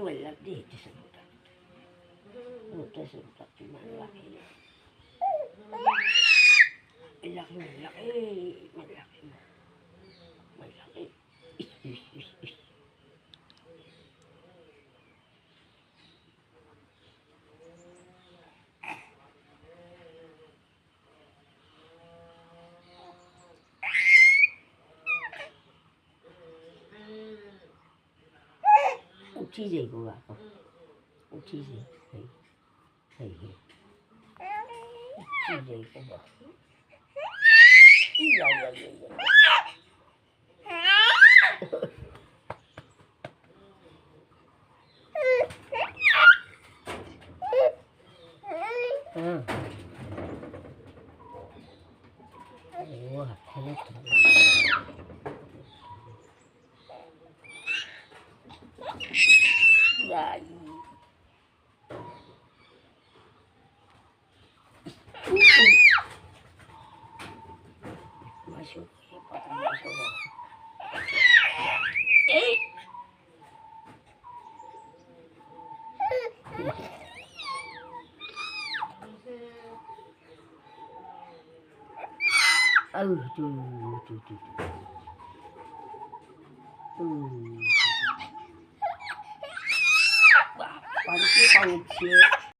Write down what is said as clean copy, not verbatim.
malaki. Ito sa malaki. Malaki. Malaki. Uchi ko ba ako? Uchi ko ba? Iya. Wah, enak. Yay. Masuk. Tuh. Wah, panas nih.